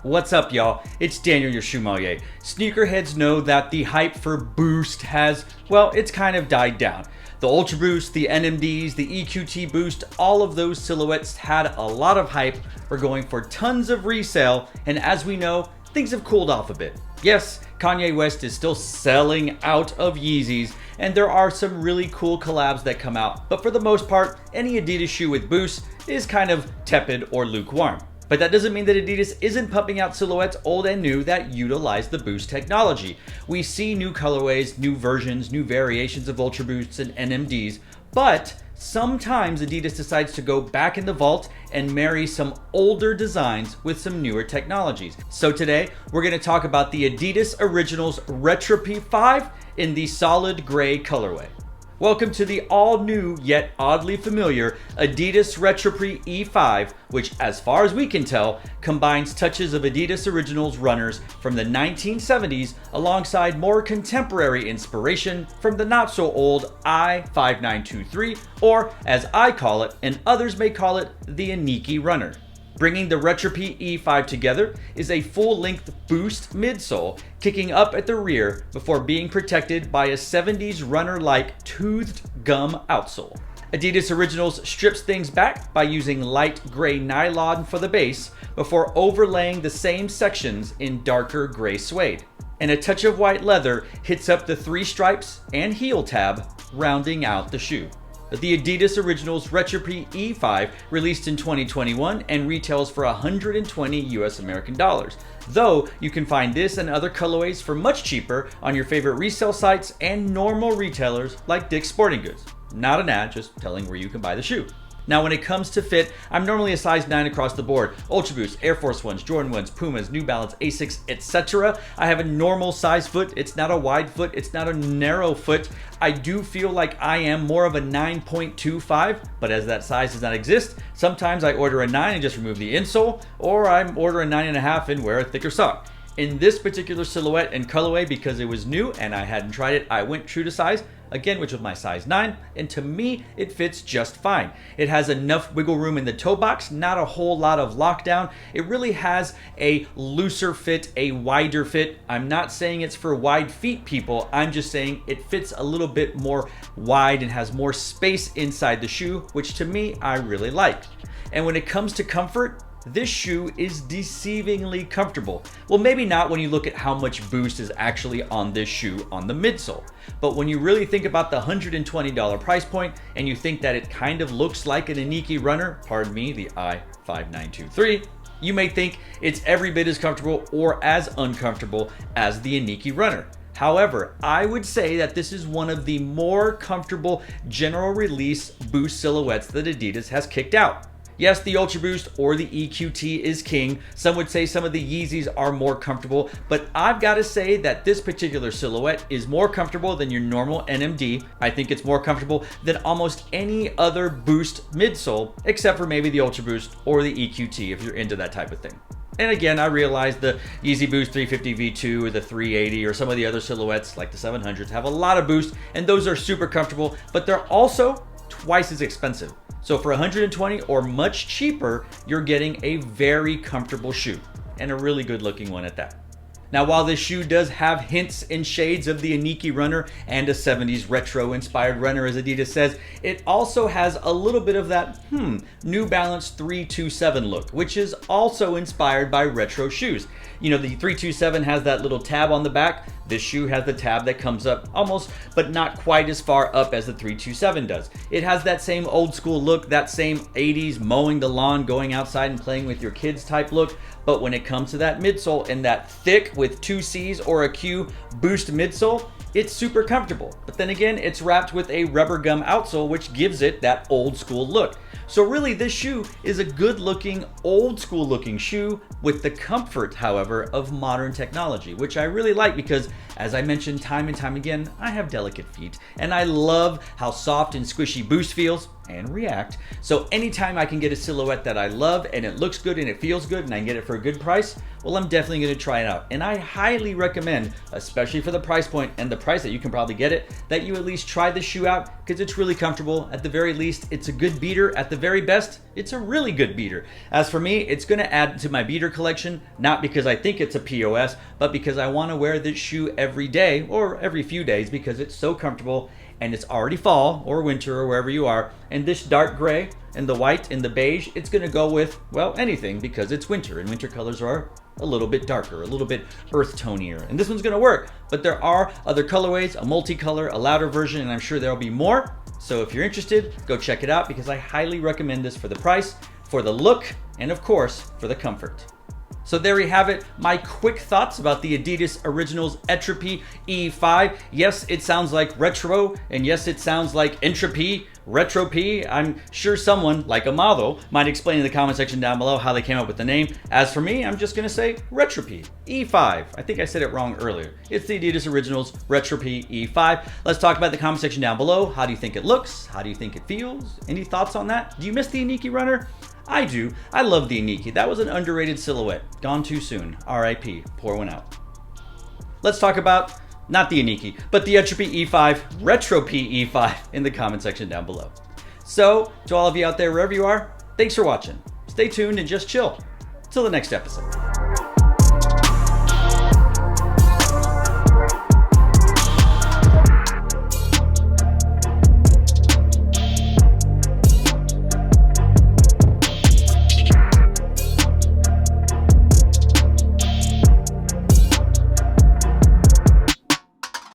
What's up, y'all? It's Daniel, your Shoemmelier. Sneakerheads know that the hype for Boost has, well, it's kind of died down. The Ultra Boost, the NMDs, the EQT Boost, all of those silhouettes had a lot of hype, were going for tons of resale, and as we know, things have cooled off a bit. Yes, Kanye West is still selling out of Yeezys, and there are some really cool collabs that come out, but for the most part, any Adidas shoe with Boost is kind of tepid or lukewarm. But that doesn't mean that Adidas isn't pumping out silhouettes old and new that utilize the Boost technology. We see new colorways, new versions, new variations of Ultra Boosts and NMDs, but sometimes Adidas decides to go back in the vault and marry some older designs with some newer technologies. So today, we're going to talk about the Adidas Originals Retropy E5 in the solid gray colorway. Welcome to the all-new, yet oddly familiar, Adidas Retropy E5, which, as far as we can tell, combines touches of Adidas Originals runners from the 1970s alongside more contemporary inspiration from the not-so-old I-5923, or as I call it, and others may call it, the Iniki runner. Bringing the Retropy E5 together is a full-length Boost midsole, kicking up at the rear before being protected by a 70s runner-like toothed gum outsole. Adidas Originals strips things back by using light gray nylon for the base before overlaying the same sections in darker gray suede. And a touch of white leather hits up the 3 stripes and heel tab, rounding out the shoe. The Adidas Originals Retropy E5 released in 2021 and retails for $120 US American dollars. Though you can find this and other colorways for much cheaper on your favorite resale sites and normal retailers like Dick's Sporting Goods. Not an ad, just telling where you can buy the shoe. Now when it comes to fit, I'm normally a size 9 across the board. Ultra Boost, Air Force Ones, Jordan 1s, Pumas, New Balance, Asics, etc. I have a normal size foot. It's not a wide foot. It's not a narrow foot. I do feel like I am more of a 9.25, but as that size does not exist, sometimes I order a 9 and just remove the insole, or I order a 9.5 and wear a thicker sock. In this particular silhouette and colorway, because it was new and I hadn't tried it, I went true to size, again, which was my size 9, and to me, it fits just fine. It has enough wiggle room in the toe box, not a whole lot of lockdown. It really has a looser fit, a wider fit. I'm not saying it's for wide feet people, I'm just saying it fits a little bit more wide and has more space inside the shoe, which to me, I really like. And when it comes to comfort, this shoe is deceivingly comfortable. Well, maybe not when you look at how much Boost is actually on this shoe on the midsole. But when you really think about the $120 price point and you think that it kind of looks like an Iniki runner, pardon me, the I-5923, you may think it's every bit as comfortable or as uncomfortable as the Iniki runner. However, I would say that this is one of the more comfortable general release Boost silhouettes that Adidas has kicked out. Yes, the Ultra Boost or the EQT is king. Some would say some of the Yeezys are more comfortable, but I've got to say that this particular silhouette is more comfortable than your normal NMD. I think it's more comfortable than almost any other Boost midsole, except for maybe the Ultra Boost or the EQT if you're into that type of thing. And again, I realize the Yeezy Boost 350 V2 or the 380 or some of the other silhouettes like the 700s have a lot of boost, and those are super comfortable, but they're also twice as expensive. So for $120 or much cheaper, you're getting a very comfortable shoe, and a really good looking one at that. Now, while this shoe does have hints and shades of the Iniki runner and a 70s retro inspired runner, as Adidas says, it also has a little bit of that New Balance 327 look, which is also inspired by retro shoes. You know, the 327 has that little tab on the back. This shoe has the tab that comes up almost, but not quite as far up as the 327 does. It has that same old school look, that same 80s mowing the lawn, going outside and playing with your kids type look. But when it comes to that midsole and that thick with 2 C's or a Q Boost midsole, it's super comfortable. But then again, it's wrapped with a rubber gum outsole, which gives it that old school look. So really, this shoe is a good looking, old school looking shoe with the comfort, however, of modern technology, which I really like because, as I mentioned time and time again, I have delicate feet and I love how soft and squishy Boost feels. and react. So anytime I can get a silhouette that I love and it looks good and it feels good and I can get it for a good price, well, I'm definitely going to try it out. And I highly recommend, especially for the price point and the price that you can probably get it, that you at least try the shoe out because it's really comfortable. At the very least, it's a good beater. At the very best, it's a really good beater. As for me, it's going to add to my beater collection, not because I think it's a POS, but because I want to wear this shoe every day or every few days because it's so comfortable and it's already fall or winter or wherever you are. And this dark gray and the white and the beige, it's going to go with, well, anything because it's winter and winter colors are a little bit darker, a little bit earth tonier. And this one's gonna work, but there are other colorways, a multicolor, a louder version, and I'm sure there'll be more. So if you're interested, go check it out because I highly recommend this for the price, for the look, and of course, for the comfort. So there we have it, my quick thoughts about the Adidas Originals Retropy E5. Yes, it sounds like retro, and yes, it sounds like entropy, Retropy. I'm sure someone, like Amado, might explain in the comment section down below how they came up with the name. As for me, I'm just gonna say Retropy E5. I think I said it wrong earlier. It's the Adidas Originals Retropy E5. Let's talk about the comment section down below. How do you think it looks? How do you think it feels? Any thoughts on that? Do you miss the Iniki runner? I do. I love the Iniki. That was an underrated silhouette. Gone too soon. RIP. Pour one out. Let's talk about, not the Iniki, but the Retropy E5 in the comment section down below. So, to all of you out there, wherever you are, thanks for watching. Stay tuned and just chill. Till the next episode.